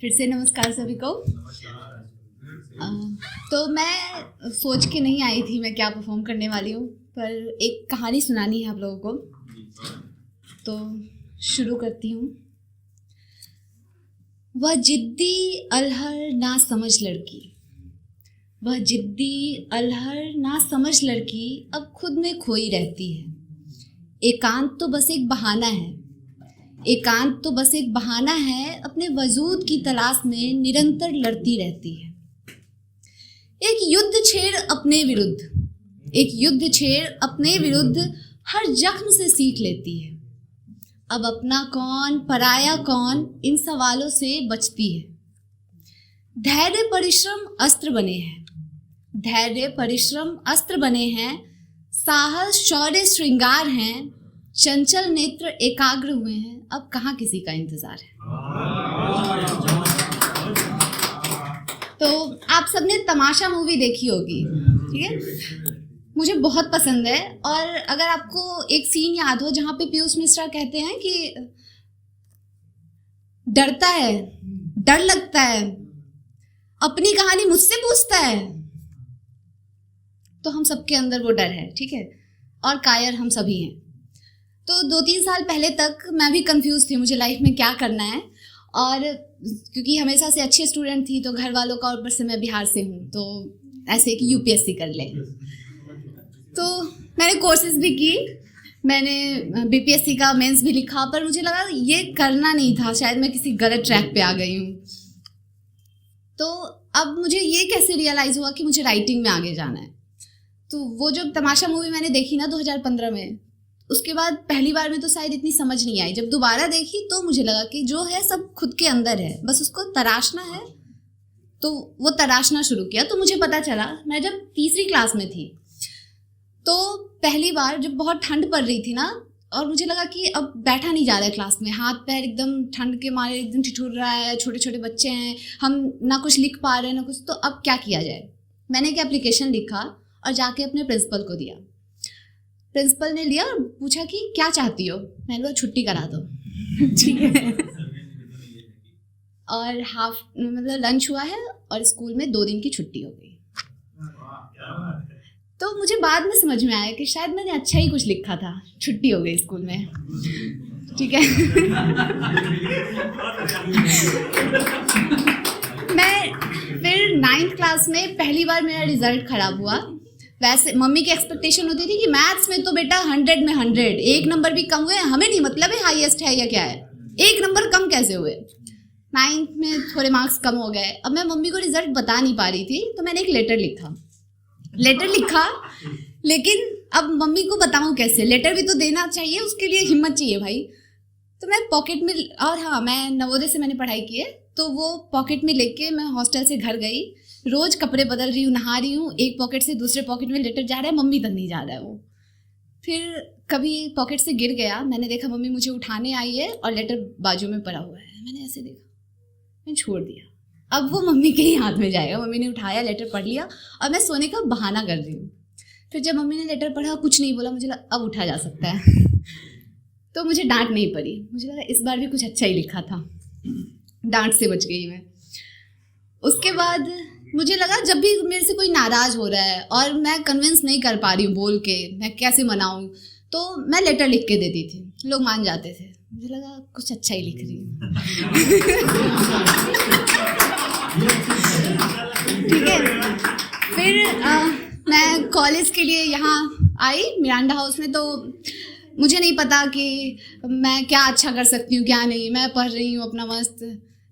फिर से नमस्कार सभी को। तो मैं सोच के नहीं आई थी मैं क्या परफॉर्म करने वाली हूँ, पर एक कहानी सुनानी है आप लोगों को, तो शुरू करती हूँ। वह जिद्दी अलहर ना समझ लड़की, वह जिद्दी अलहर ना समझ लड़की अब खुद में खोई रहती है। एकांत तो बस एक बहाना है, एकांत तो बस एक बहाना है, अपने वजूद की तलाश में निरंतर लड़ती रहती है। एक युद्ध छेड़ अपने विरुद्ध, एक युद्ध छेड़ अपने विरुद्ध हर जख्म से सीख लेती है। अब अपना कौन पराया कौन, इन सवालों से बचती है। धैर्य परिश्रम अस्त्र बने हैं, धैर्य परिश्रम अस्त्र बने हैं, साहस शौर्य श्रृंगार हैं, चंचल नेत्र एकाग्र हुए हैं, अब कहाँ किसी का इंतजार है। तो आप सबने तमाशा मूवी देखी होगी, ठीक है, मुझे बहुत पसंद है। और अगर आपको एक सीन याद हो जहाँ पे पीयूष मिश्रा कहते हैं कि डरता है, डर लगता है, अपनी कहानी मुझसे पूछता है, तो हम सबके अंदर वो डर है, ठीक है, और कायर हम सभी हैं। तो 2-3 साल पहले तक मैं भी कंफ्यूज थी मुझे लाइफ में क्या करना है, और क्योंकि हमेशा से अच्छी स्टूडेंट थी तो घर वालों का, ऊपर से मैं बिहार से हूँ तो ऐसे कि यूपीएससी कर ले। तो मैंने कोर्सेज भी की, मैंने बीपीएससी का मेंस भी लिखा, पर मुझे लगा ये करना नहीं था, शायद मैं किसी गलत ट्रैक पे आ गई हूँ। तो अब मुझे ये कैसे रियलाइज़ हुआ कि मुझे राइटिंग में आगे जाना है। तो वो जब तमाशा मूवी मैंने देखी ना 2015 में, उसके बाद पहली बार में तो शायद इतनी समझ नहीं आई, जब दोबारा देखी तो मुझे लगा कि जो है सब खुद के अंदर है, बस उसको तराशना है। तो वो तराशना शुरू किया। तो मुझे पता चला, मैं जब तीसरी क्लास में थी तो पहली बार जब बहुत ठंड पड़ रही थी ना, और मुझे लगा कि अब बैठा नहीं जा रहा है क्लास में, हाथ पैर एकदम ठंड के मारे एकदम ठिठुर रहा है, छोटे छोटे बच्चे हैं, हम ना कुछ लिख पा रहे हैं ना कुछ, तो अब क्या किया जाए। मैंने एक एप्लीकेशन लिखा और जाके अपने प्रिंसिपल को दिया। प्रिंसिपल ने लिया और पूछा कि क्या चाहती हो। मैंने बोला छुट्टी करा दो। ठीक है। और मतलब लंच हुआ है और स्कूल में 2 दिन की छुट्टी हो गई। तो मुझे बाद में समझ में आया कि शायद मैंने अच्छा ही कुछ लिखा था, छुट्टी हो गई स्कूल में, ठीक है। मैं फिर 9th क्लास में पहली बार मेरा रिजल्ट खराब हुआ। वैसे मम्मी की एक्सपेक्टेशन होती थी कि मैथ्स में तो बेटा 100 में 100, एक नंबर भी कम हुए, हमें नहीं मतलब है हाईएस्ट है या क्या है, एक नंबर कम कैसे हुए। 9th में थोड़े मार्क्स कम हो गए। अब मैं मम्मी को रिजल्ट बता नहीं पा रही थी, तो मैंने एक लेटर लिखा, लेकिन अब मम्मी को बताऊं कैसे, लेटर भी तो देना चाहिए, उसके लिए हिम्मत चाहिए भाई। तो मैं पॉकेट में, और हाँ मैं नवोदय से मैंने पढ़ाई की है, तो वो पॉकेट में लेके मैं हॉस्टल से घर गई। रोज़ कपड़े बदल रही हूँ, नहा रही हूँ, एक पॉकेट से दूसरे पॉकेट में लेटर जा रहा है, मम्मी तक नहीं जा रहा है वो। फिर कभी पॉकेट से गिर गया, मैंने देखा मम्मी मुझे उठाने आई है और लेटर बाजू में पड़ा हुआ है। मैंने ऐसे देखा, मैंने छोड़ दिया, अब वो मम्मी के ही हाथ में जाएगा। मम्मी ने उठाया, लेटर पढ़ लिया और मैं सोने का बहाना कर रही हूँ। फिर जब मम्मी ने लेटर पढ़ा, कुछ नहीं बोला, मुझे लगा अब उठा जा सकता है। तो मुझे डांट नहीं पड़ी, मुझे लगा इस बार भी कुछ अच्छा ही लिखा था, डांट से बच गई मैं। उसके बाद मुझे लगा जब भी मेरे से कोई नाराज़ हो रहा है और मैं कन्विंस नहीं कर पा रही हूँ बोल के, मैं कैसे मनाऊँ, तो मैं लेटर लिख के देती थी, लोग मान जाते थे। मुझे लगा कुछ अच्छा ही लिख रही हूँ। ठीक है। फिर मैं कॉलेज के लिए यहाँ आई मिरांडा हाउस में, तो मुझे नहीं पता कि मैं क्या अच्छा कर सकती हूँ क्या नहीं। मैं पढ़ रही हूँ अपना मस्त,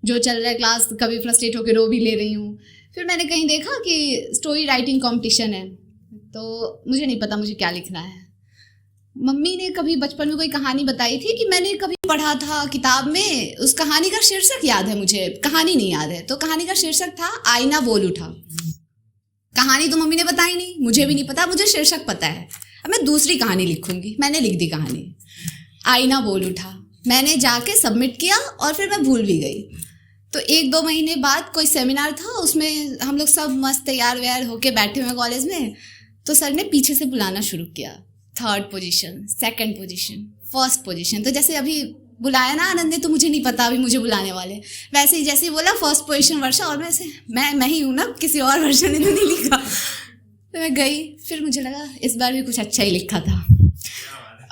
जो चल रहा है क्लास, कभी फ्रस्ट्रेट होकर रो भी ले रही हूँ। फिर मैंने कहीं देखा कि स्टोरी राइटिंग कंपटीशन है, तो मुझे नहीं पता मुझे क्या लिखना है। मम्मी ने कभी बचपन में कोई कहानी बताई थी कि मैंने कभी पढ़ा था किताब में, उस कहानी का शीर्षक याद है मुझे, कहानी नहीं याद है। तो कहानी का शीर्षक था आईना बोल उठा। कहानी तो मम्मी ने बताई नहीं, मुझे भी नहीं पता, मुझे शीर्षक पता है। अब मैं दूसरी कहानी लिखूंगी। मैंने लिख दी कहानी आईना बोल उठा। मैंने जाके सबमिट किया और फिर मैं भूल भी गई। तो 1-2 महीने बाद कोई सेमिनार था, उसमें हम लोग सब मस्त तैयार व्यार होके बैठे हुए कॉलेज में। तो सर ने पीछे से बुलाना शुरू किया, 3rd position, 2nd position, 1st position. तो जैसे अभी बुलाया ना आनंद ने तो मुझे नहीं पता अभी मुझे बुलाने वाले। वैसे ही जैसे ही बोला फर्स्ट पोजीशन वर्षा, और मैं ही हूँ ना, किसी और वर्षा ने तो नहीं लिखा। तो मैं गई, फिर मुझे लगा इस बार भी कुछ अच्छा ही लिखा था।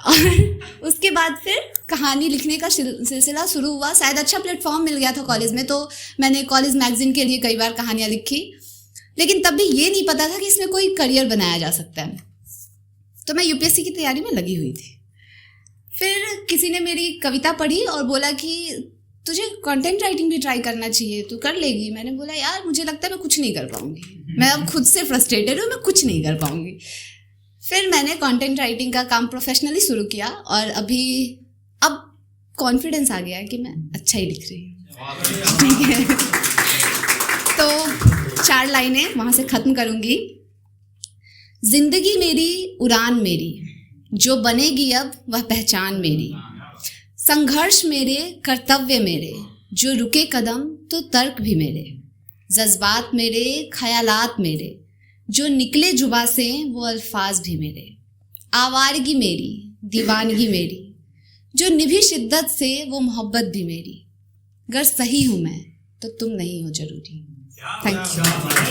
और उसके बाद फिर कहानी लिखने का सिलसिला शुरू हुआ। शायद अच्छा प्लेटफॉर्म मिल गया था कॉलेज में, तो मैंने कॉलेज मैगजीन के लिए कई बार कहानियाँ लिखी, लेकिन तब भी ये नहीं पता था कि इसमें कोई करियर बनाया जा सकता है। तो मैं यूपीएससी की तैयारी में लगी हुई थी। फिर किसी ने मेरी कविता पढ़ी और बोला कि तुझे कंटेंट राइटिंग भी ट्राई करना चाहिए, तू कर लेगी। मैंने बोला यार मुझे लगता है मैं कुछ नहीं कर पाऊँगी, मैं अब खुद से फ्रस्ट्रेटेड हूँ, मैं कुछ नहीं कर पाऊँगी। फिर मैंने कंटेंट राइटिंग का काम प्रोफेशनली शुरू किया और अब कॉन्फिडेंस आ गया है कि मैं अच्छा ही लिख रही हूँ। ठीक है, तो 4 लाइनें वहाँ से ख़त्म करूँगी। जिंदगी मेरी उड़ान मेरी, जो बनेगी अब वह पहचान मेरी। संघर्ष मेरे कर्तव्य मेरे, जो रुके कदम तो तर्क भी मेरे। जज्बात मेरे ख्यालात मेरे, जो निकले जुबा से वो अल्फाज भी मेरे। आवारगी मेरी दीवानगी मेरी, जो निभी शिद्दत से वो मोहब्बत भी मेरी। अगर सही हूँ मैं तो तुम नहीं हो जरूरी। Thank you.